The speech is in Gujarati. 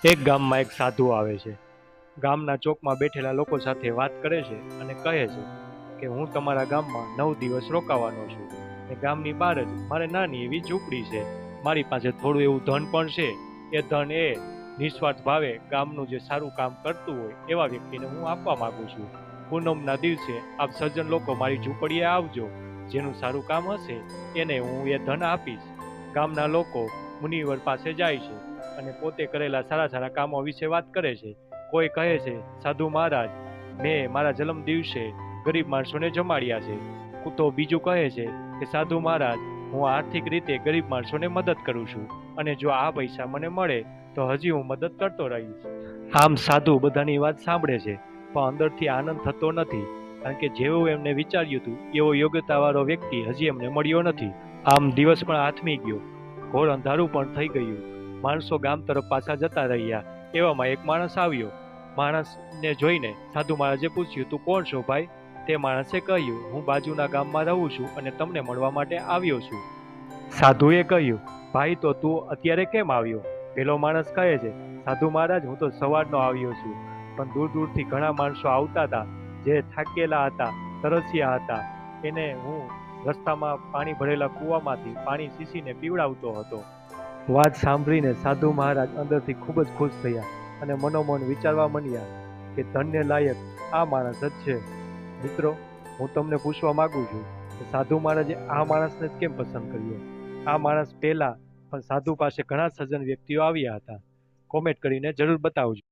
એક ગામમાં એક સાધુ આવે છે. ગામના ચોકમાં બેઠેલા લોકો સાથે વાત કરે છે અને કહે છે કે હું તમારા ગામમાં 9 દિવસ રોકાવાનો છું. ને ગામની બહાર જ મારે નાની એવી ઝૂંપડી છે. મારી પાસે થોડું એવું ધન પણ છે. એ ધન એ નિસ્વાર્થ ભાવે ગામનું જે સારું કામ કરતું હોય એવા વ્યક્તિને હું આપવા માંગુ છું. પૂનમના દિવસે આપ સજ્જન લોકો મારી ઝૂંપડીએ આવજો. જેનું સારું કામ હશે એને હું એ ધન આપીશ. ગામના લોકો મુનિવર પાસે જાય છે અને પોતે કરેલા સારા સારા કામો વિશે વાત કરે છે. કોઈ કહે છે, સાધુ મહારાજ, મેં મારા જન્મ દિવસે ગરીબ માણસોને જમાડ્યા છે. તો બીજું કહે છે કે સાધુ મહારાજ, હું આર્થિક રીતે ગરીબ માણસોને મદદ કરું છું અને જો આ પૈસા મને મળે તો હજી હું મદદ કરતો રહીશ. આમ સાધુ બધાની વાત સાંભળે છે પણ અંદરથી આનંદ થતો નથી, કારણ કે જેવું એમને વિચાર્યું હતું એવો યોગ્યતાવાળો વ્યક્તિ હજી એમને મળ્યો નથી. આમ દિવસ પણ આથમી ગયો, ઘોર અંધારું પણ થઈ ગયું. માણસો ગામ તરફ પાછા જતા રહ્યા. એવામાં એક માણસ આવ્યો. માણસને જોઈને સાધુ મહારાજે પૂછ્યું, તું કોણ છો ભાઈ? તે માણસે કહ્યું, હું બાજુના ગામમાં રહું છું અને તમને મળવા માટે આવ્યો છું. સાધુએ કહ્યું, ભાઈ તો તું અત્યારે કેમ આવ્યો? પેલો માણસ કહે છે, સાધુ મહારાજ, હું તો સવારનો આવ્યો છું, પણ દૂર દૂરથી ઘણા માણસો આવતા હતા જે થાકેલા હતા, તરસ્યા હતા. એને હું રસ્તામાં પાણી ભરેલા કૂવામાંથી પાણી સીસીને પીવડાવતો હતો. વાત સાંભળીને સાધુ મહારાજ અંદરથી ખૂબ જ ખુશ થયા અને મનોમન વિચારવા માંડ્યા કે ધન્ય લાયક આ માણસ જ છે. મિત્રો, હું તમને પૂછવા માંગુ છું કે સાધુ મહારાજે આ માણસને જ કેમ પસંદ કર્યો? આ માણસ પહેલા પણ સાધુ પાસે ઘણા સજ્જન વ્યક્તિઓ આવ્યા હતા. કોમેન્ટ કરીને જરૂર બતાવજો.